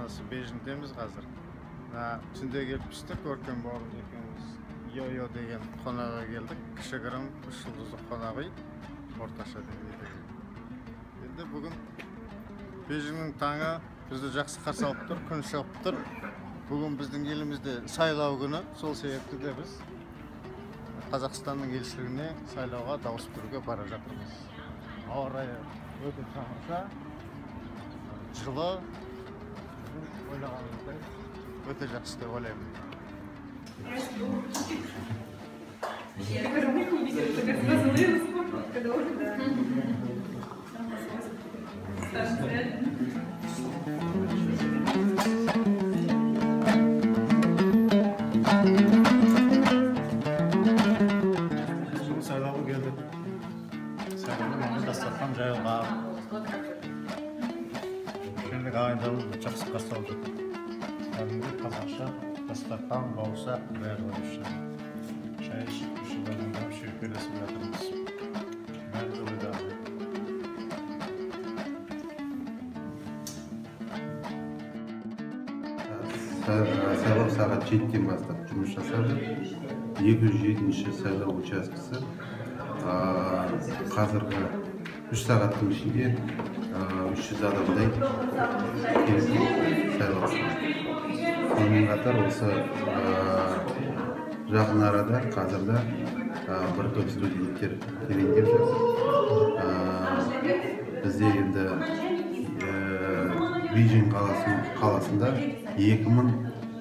қаласы Бейжіңдеміз қазір. Түнде келіп түстік, Өркен бауырымыз екеуміз Йо-Йо деген қонаға келдік. Кішігірім 3 жұлдызды қонақ үй, орташа деңгейде. Енді бүгін Бейжіңнің таңы бізді жақсы қарсы алып тұр, күн шығып тұр. Бүгін біздің елімізде сайлау күні, сол себепті де біз Қазақстанның елшілігіне сайлауға дауыс беруге бара жатырмыз. Ауа райы өте тамаша, жылы, ойлағанымыздай өте жақсы деп ойлаймын. Сайлауға келдік. Сайлауға дастархан жайылған. Шөлдік ағайындалып жақсы қарсы алып жатыр. Кәдімгі қазақша дастархан, бауырсақ бәрі үшін. Шай ішіп, шүбәліңдеп шүйкелесіп жатырмыз. Бәрі ойдағы. Сайлау сағат 7-ден бастап жұмыс жасады. 207-ші сайлау учаскесі қазіргі 3 сағаттың ішінде 300 адамдай келіп сайлау. Сонымен қатар осы жақын арада қазірде бір топ студенттер тереңдеп жатыр. Бізде енді Бейжің қаласында 2000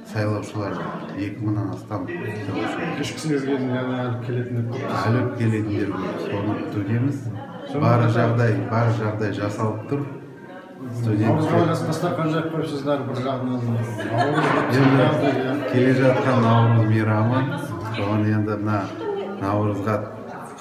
сайлаушылар, 2000-нан астам сайлаушылар. Кешкісі мезгілінде әліп келетіндер көп. Соны күтудеміз. Бар жағдай жасалып тұр. Дастархан жайып қойыпсыздар бір жағынан. Келе жатқан Наурыз мейрамы. Соған енді Наурызға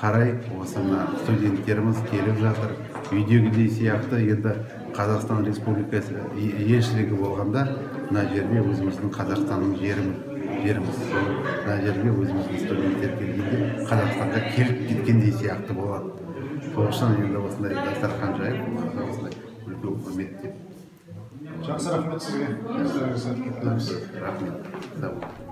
қарай осы студенттеріміз келіп жатыр. Үйдегідей сияқты енді Қазақстан Республикасы елшілігі болғанда мына жерде өзіміздің Қазақстанның жеріміз. Мына жерге өзіміздің студенттер келгенде Қазақстанға келіп кеткендей сияқты болады. Сол үшін енді осындай дастархан жайып, осындай үлкен құрмет деп. Жақсы рахмет сізге. Рахмет. Сау болыңыз.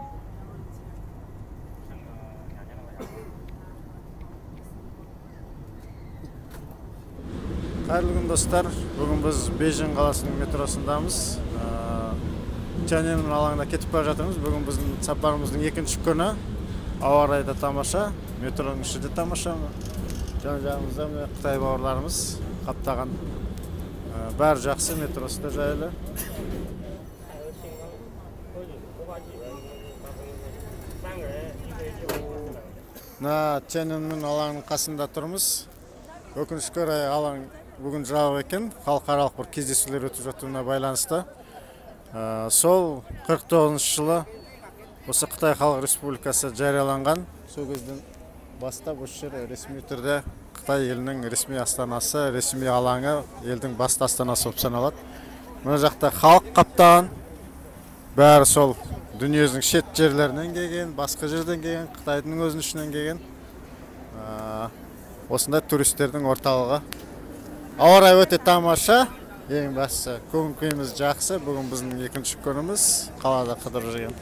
Қайырлы күн достар, бүгін біз Бейжің қаласының метросындамыз. Тяньаньмэнь алаңына кетіп бара жатырмыз. Бүгін біздің сапарымыздың екінші күні. Ауа райы да тамаша, метроның іші де тамаша. Жан-жағымызда Қытай бауырларымыз қаптаған. Бәрі жақсы, метросы да жайлы. Тяньаньмэнь алаңының қасында тұрмыз. Өкінішке орай алаң бүгін жабық екен, халықаралық бір кездесулер өтіп жатуына байланысты. Сол 49-шы жылы осы Қытай Халық Республикасы жарияланған. Сол кезден бастап осы жер ресми түрде Қытай елінің ресми астанасы, ресми алаңы, елдің басты астанасы болып саналады. Мына жақта халық қаптаған, бәрі сол дүниенің шет жерлерінен келген, басқа жерден келген, Қытайдың өзінің ішінен келген. Осындай туристердің орталығы. Ауа райы өте тамаша, ең бастысы көңіл-күйіміз жақсы. Бүгін біздің екінші күніміз қалада қыдырып жүрген.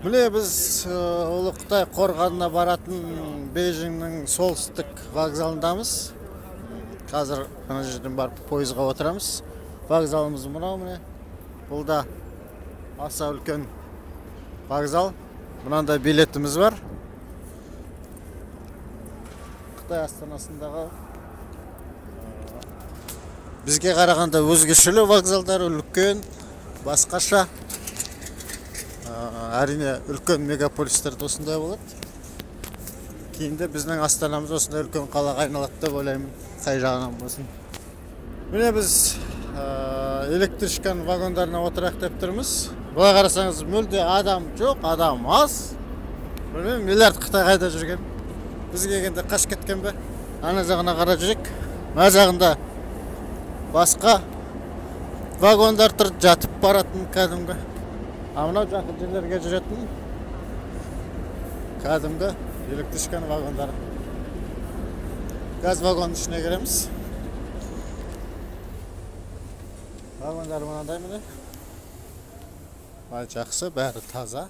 Міне біз Ұлы Қытай қорғанына баратын Бейжіңнің солтүстік вокзалындамыз. Қазір мына жерден барып пойызға отырамыз. Вокзалымыз мынау міне. Бұл да аса үлкен вокзал. Мынандай билетіміз бар. Қытай астанасындағы бізге қарағанда өзгешелі вокзалдар, үлкен, басқаша. Әрине үлкен мегаполистерде осындай болады. Кейінде біздің астанамыз осындай үлкен қалаға айналады деп ойлаймын, қай жағынан болсын. Міне біз электричканың вагондарына отырайық деп тұрмыз. Былай қарасаңыз мүлде адам жоқ, адам аз. Білмеймін, миллиард Қытай қайда жүрген. Біз келгенде қашып кеткен бе? Ана жағына қарап жүрек. Мына жағында басқа вагондар тұр, жатып баратын кәдімгі. Мынау жақын жерлерге жүретін кәдімгі электричканың вагондары. Газ вагонның ішіне кіреміз. Вагондар мынандай міне. Жақсы, бәрі таза.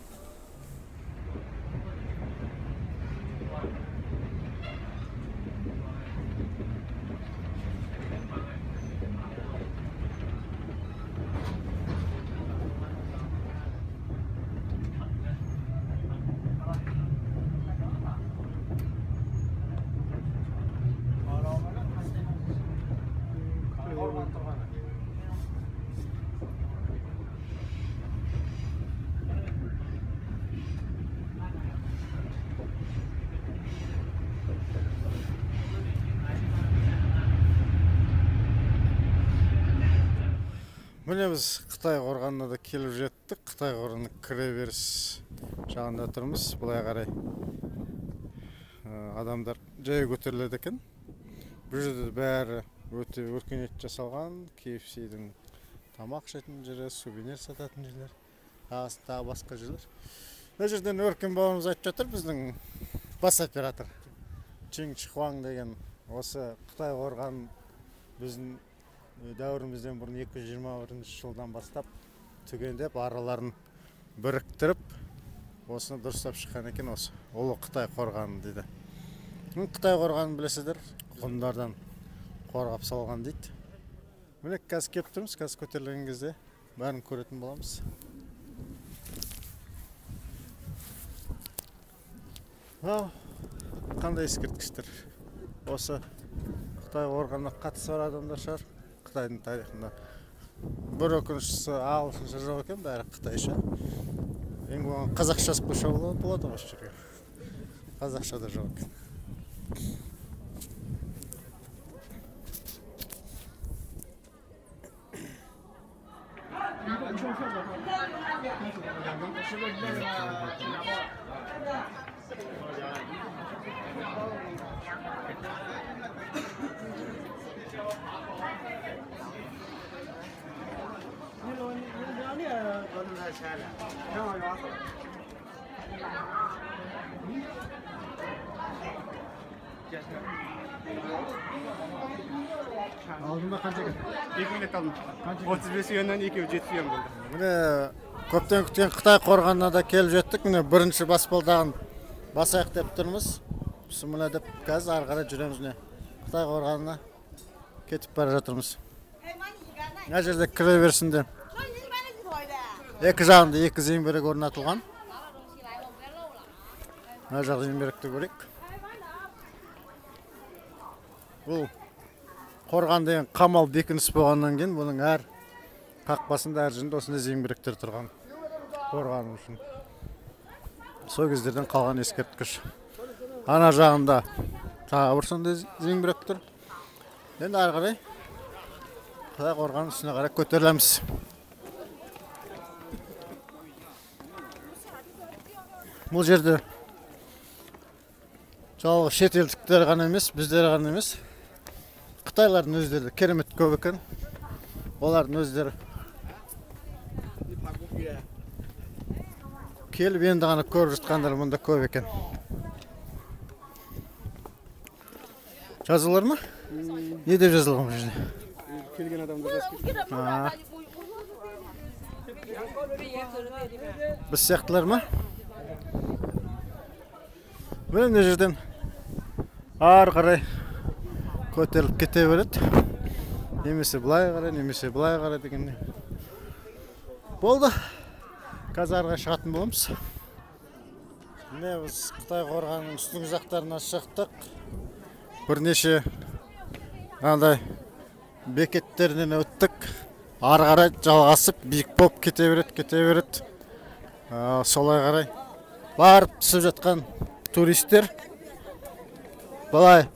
Міне біз Қытай қорғанына да келіп жеттік. Қытай қорғанының кіреберіс жағында тұрмыз. Бұлай қарай адамдар жай көтеріледі екен. Бұл жерде бәрі өте өркениет жасалған. KFC-дің тамақ ішетін жері, сувенир сататын жерлер, тағы басқа жерлер. Бұл жерден өркен бауырымыз айтып жатыр, біздің бас оператор Чен Чихуаң деген осы Қытай қорған біздің дәуірімізден бұрын 221 жылдан бастап түгендеп араларын біріктіріп осыны дұрыстап шыққан екен. Осы ұлы Қытай қорғаны дейді. Қытай қорғанын білесіздер, ғұндардан қорғап салған дейді. Міне қазір келіп тұрмыз, қазір көтерілген кезде бәрін көретін боламыз. Қандай ескерткіштер. Осы Қытай қорғанына қатысы бар адамдар шығар. Қытайдың тарихында бір өкініштісі ағылшынша жоқ екен, бәрі қытайша. Ең болған қазақша жазып қойса болады осы жерге. Қазақша да жоқ екен. Алдында қанша екен? 2 минут алдым. 35 юаннан екеуі 7 юан болды. Міне көптен күткен Қытай қорғанына да келіп жеттік. Міне бірінші баспалдағын басайық деп тұрмыз. Міне деп қазір ары қарай жүреміз. Міне Қытай қорғанына кетіп бара жатырмыз. Мына жерде кіреберісінде екі жағында екі зеңбірек орнатылған. Мына жақ зеңбіректі көрейік. Бұл қорған деген қамал бекініс болғаннан кейін бұның әр қақпасында әр жерінде осындай зеңбіректер тұрған қорғану үшін. Сол кездерден қалған ескерткіш. Ана жағында тағы бір сондай зеңбірек тұр. Енді ары қарай Қытай қорғанының үстіне қарай көтерілеміз. Бұл жерде жалғыз шетелдіктер ғана емес, біздер ғана емес, Қытайлардың өздері керемет көп екен. Олардың өздері келіп енді ғана көріп жатқандар мұнда көп екен. Жазылар ма? Не деп жазылған бұл жерде? Келген адамдар жазып Біз сияқтылар ма? Мына жерден ары қарай көтеріліп кете береді. Немесе былай қарай дегенде. Болды. Қазір арға шығатын боламыз. Міне біз Қытай қорғанының үстіңгі жақтарына шықтық. Бірнеше андай бекеттерінен өттік. Ары қарай жалғасып, биік боп кете береді. Солай қарай барып түсіп жатқан туристер. Былай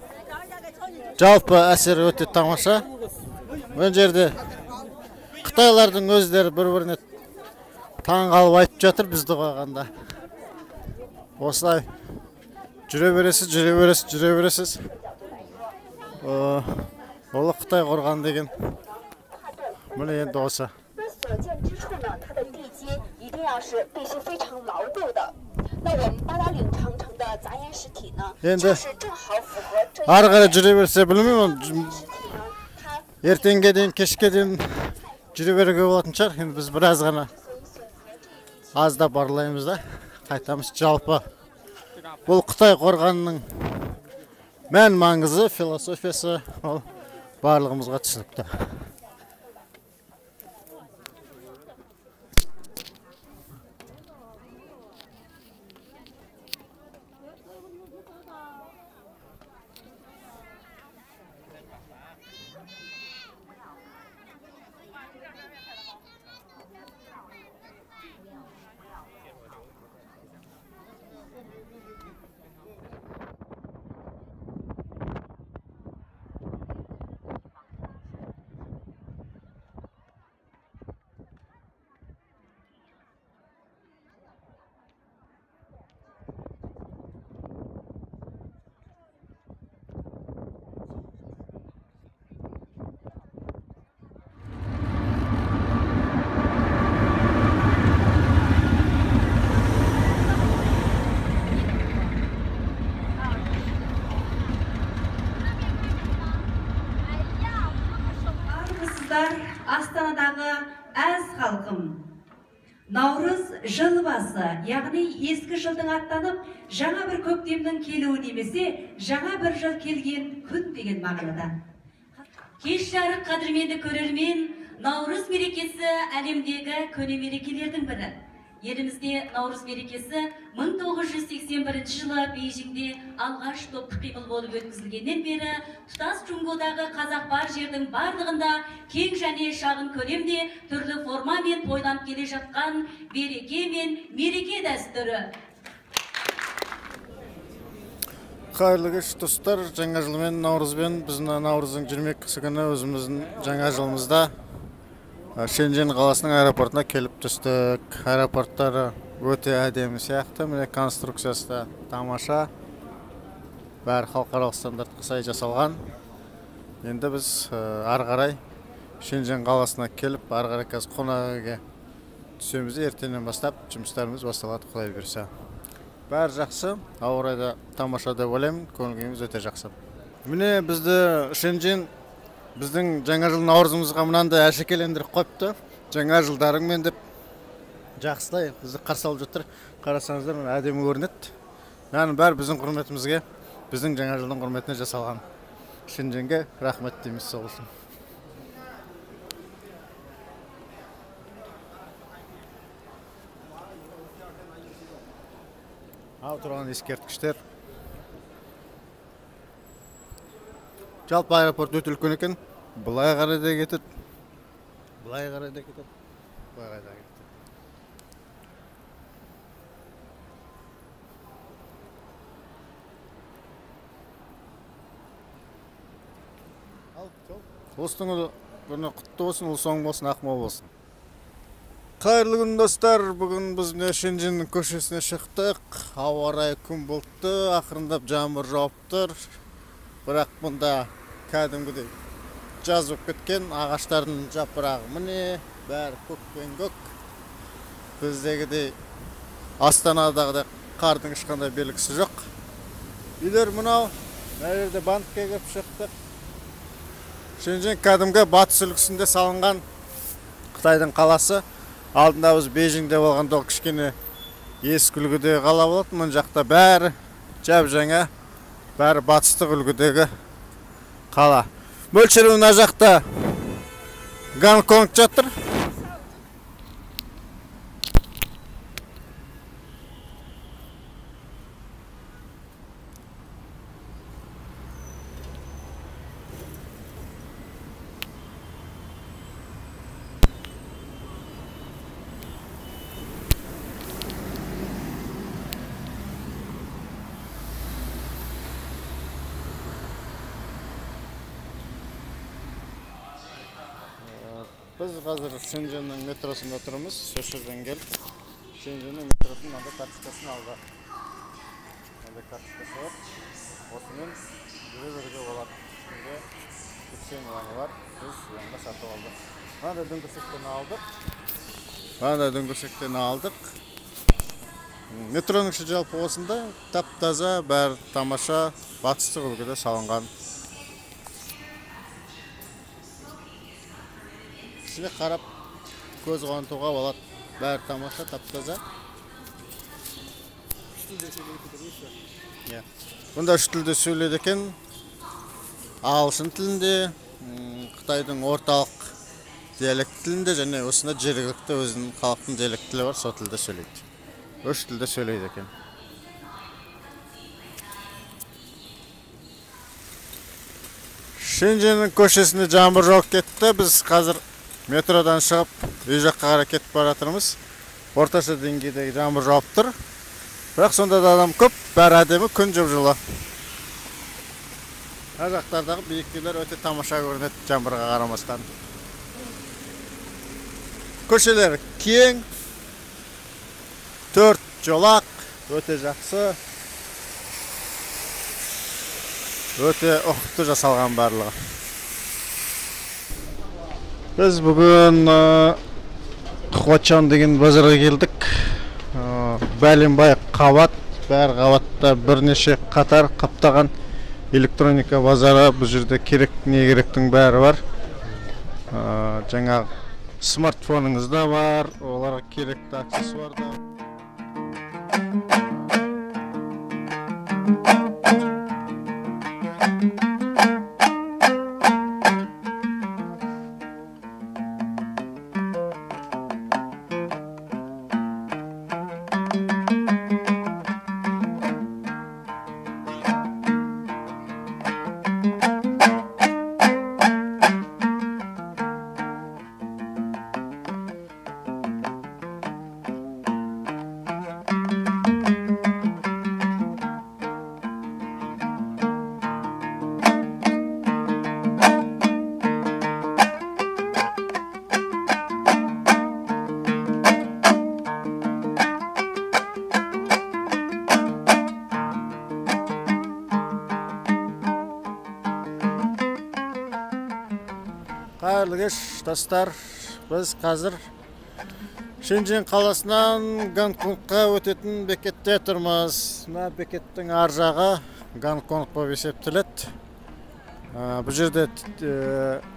жалпы әсері өте тамаша. Бұл жерде Қытайлардың өздері бір-біріне таң қалып айтып жатыр бізді қойғанда. Осылай жүре бересіз. Олы Қытай қорған деген. Міне енді осы. 量是必须非常牢固的。那我们八达岭长城的杂岩石体呢，就是正好符合这一 ары қарай жүре берсе білмеймін. 石体呢，它 Ертеңге дейін, кешке дейін жүре беруге болатын шығар. Енді біз біраз ғана аздап барлаймыз да қайтамыз. Жалпы бұл Қытай қорғанының мән маңызы, философиясы ол барлығымызға түсінікті. Астанадағы әз халқым. Наурыз жыл басы, яғни ескі жылдың аттанып, жаңа бір көктемнің келуі немесе, жаңа бір жыл келген күн деген мағынада. Кеш жарық қадірменді көрермен, Наурыз мерекесі әлемдегі көне мерекелердің бірі. Елімізде Наурыз мерекесі 1981 жылы Бейжіңде алғаш топтық қимыл болып өткізілгеннен бері тұтас Джунгодағы қазақ бар жердің барлығында кең және шағын көлемде түрлі формамен тойланып келе жатқан береке мен мереке дәстүрі. Қайырлы кеш достар, жаңа жылмен Наурызбен біздің Наурыздың 22-сі күні өзіміздің жаңа жылымызда Шэньчжэнь қаласының аэропортына келіп түстік. Аэропорттары өте әдемі сияқты, міне конструкциясы да тамаша. Бәрі халықаралық стандартқа сай жасалған. Енді біз ары қарай Шэньчжэнь қаласына келіп, ары қарай қазір қонақүйге түсеміз. Ертеңнен бастап жұмыстарымыз басталады, Құдай бұйырса. Бәрі жақсы, ауа райы да тамаша деп ойлаймын, көңіл-күйіміз өте жақсы. Міне бізді Шэньчжэнь біздің жаңа жыл Наурызымызға мынандай әшекейлендіріп қойыпты. Жаңа жылдарыңмен деп жақсылай бізді қарсы алып жатыр. Қарасаңыздар, мына әдемі көрінеді. Яғни бәрі біздің құрметімізге, біздің жаңа жылдың құрметіне жасалған. Шэньчжэньге рахмет дейміз, сол болсын. Ал тұрған ескерткіштер. Жалпы аэропорт өте үлкен екен. Былай қарай да кетеді. Былай қарай да кетеді. Былай қарай да кетеді. Ал, жол. Ұлыстың күні құтты болсын, ұлыс оң болсын, ақмол болсын. Қайырлы күн достар, бүгін біз Шэньчжэньнің көшесіне шықтық. Ауа райы күн бұлтты, ақырындап жаңбыр жауып тұр. Бірақ мұнда кәдімгідей жаз болып кеткен, ағаштардың жапырағы міне, бәрі көкпен көк. Біздегідей Астанадағыдай қардың ешқандай белгісі жоқ. Үйлер мынау, мына жерде банкке кіріп шықтық. Шэньчжэнь кәдімгі батыс үлгісінде салынған Қытайдың қаласы. Алдында біз Бейжіңде болғанда кішкене ескі үлгідегі қала болатын. Мұн жақта бәрі жап-жаңа, бәрі батыстық үлгідегі қала. Мөлшері мына жақта Гонконг жатыр. Біз қазір Шэньчжэньнің метросында тұрмыз. Сөшірден келіп, Шэньчжэньнің метросының анда карточкасын алды. Анда карточкасы бар. Осымен жүре беруге болады. Şimdi 80 yuanı var. Biz yanında satып алдық. Анда дөңгөсөктөн алдық. Анда дөңгөсектен алдық. Метроның іші жалпы осында тап-таза, бәрі тамаша, батыстық үлгіде салынған. Ішіне қарап көз қуантуға болады. Бәрі тамаша, тап-таза. Бұнда үш тілде сөйлейді екен. Ағылшын тілінде, Қытайдың орталық диалект тілінде және осында жергілікті өзінің халықтың диалект тілі бар, сол тілде сөйлейді. Үш тілде сөйлейді екен. Шенженің көшесінде жаңбыр жауып кетті. Біз қазір метродан шығып, үй жаққа қарай кетіп бара жатырмыз. Орташа деңгейдегі жаңбыр жауып тұр. Бірақ сонда да адам көп, бәрі әдемі, күн жып-жылы. Ар жақтардағы биіктеулер өте тамаша көрінеді жаңбырға қарамастан. Көшелер кең, 4 жолақ, өте жақсы. Өте ұқыпты жасалған барлығы. Біз бүгін Қуатжан деген базарға келдік. Бәленбай қабат, бәр қабатта бірнеше қатар қаптаған электроника базары. Бұл жерде керек не керектің бәрі бар. Жаңағы смартфоныңыз да бар, оларға керекті аксессуар да. Қайырлы кеш, достар. Біз қазір Шенжен қаласынан Гонконгқа өтетін бекетте тұрмыз. Мына бекеттің ар жағы Гонконг болып есептеледі. Бұл жерде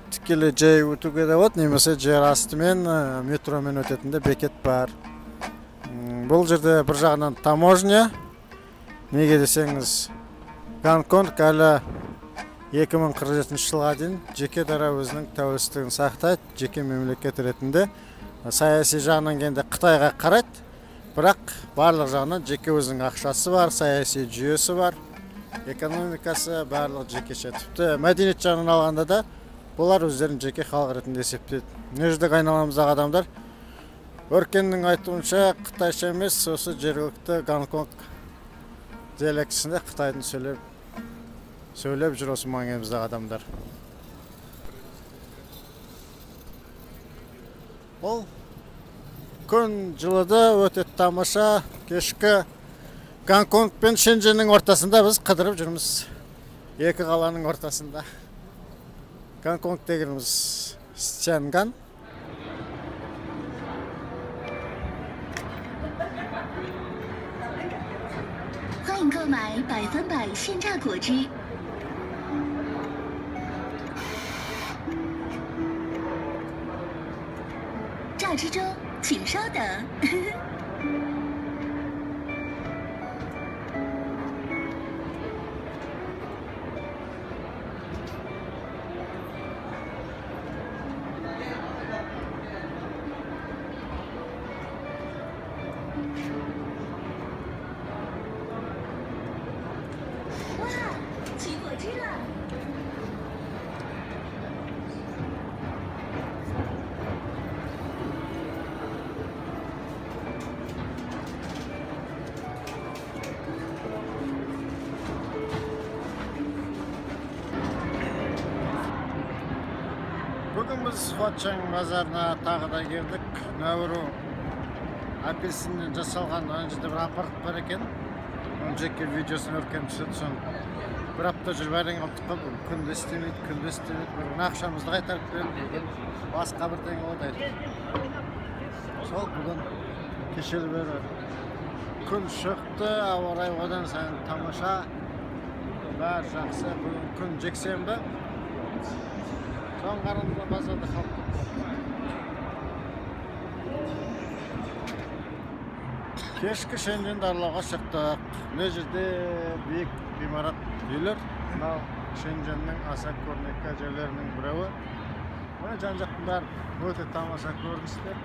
тікелей жай өтуге де болады, немесе жер астымен метромен өтетінде бекет бар. Бұл жерде бір жағынан таможня. Неге десеңіз, Гонконг әлі 2047 жылға дейін жеке дара өзінің тәуелсіздігін сақтайды, жеке мемлекет ретінде. Саяси жағынан келгенде Қытайға қарайды, бірақ барлық жағынан жеке өзінің ақшасы бар, саяси жүйесі бар, экономикасы барлық жекеше. Тіпті мәдениет жағынан алғанда да бұлар өздерін жеке халық ретінде есептейді. Мына жерде айналамыздағы адамдар Өркеннің айтуынша қытайша емес, осы жергілікті Гонконг диалектісінде Қытайдың сөйлеп жүр осы маңайымыздағы адамдар. Ол күн жылыда өте тамаша, кешкі Гонконг пен Шенженнің ортасында біз қыдырып жүрміз. Екі қаланың ортасында. Гонконг дегеніміз Сянган. 欢迎购买100%鲜榨果汁。榨汁中，请稍等。Бүгін біз Қуатжан базарына тағы да келдік. Нәуру апельсиннен жасалған ана жерде бір апарат бар екен. Оның жеке видеосын өркен түседі. Бір апта жүріп әрең қалдық қой. Күнде істемейді. Бүгін ақшамызды қайтарып берді. Басқа бірдеңе болады. Сол бүгін кешелі бері күн шықты, ауа райы одан сайын тамаша. Бәрі жақсы. Бүгін күн жексенбі. Соң қараңғы базарда халық көп. Кешкі Шэньчжэнді аралауға шықтық. Мына жерде биік ғимарат үйлер. Мынау Шэньчжэннің аса көрнекті жерлерінің біреуі. Мына жан-жақтың бәрі өте тамаша көріністер.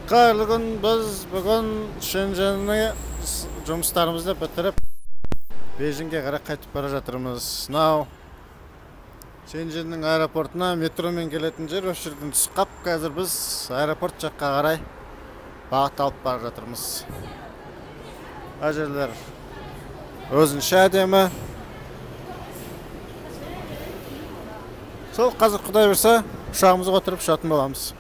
Қайырлы күн, біз бүгін Шэньчжэннің жұмыстарымызды бітіріп, Бейжіңге қарай қайтып бара жатырмыз. Мынау Шэньчжэннің аэропортына метромен келетін жер, осы жерден түсіп, қазір біз аэропорт жаққа қарай бағыт алып бара жатырмыз. Жерлер өзінше әдемі. Сол қазір Құдай берсе, ұшағымызға отырып ұшатын боламыз.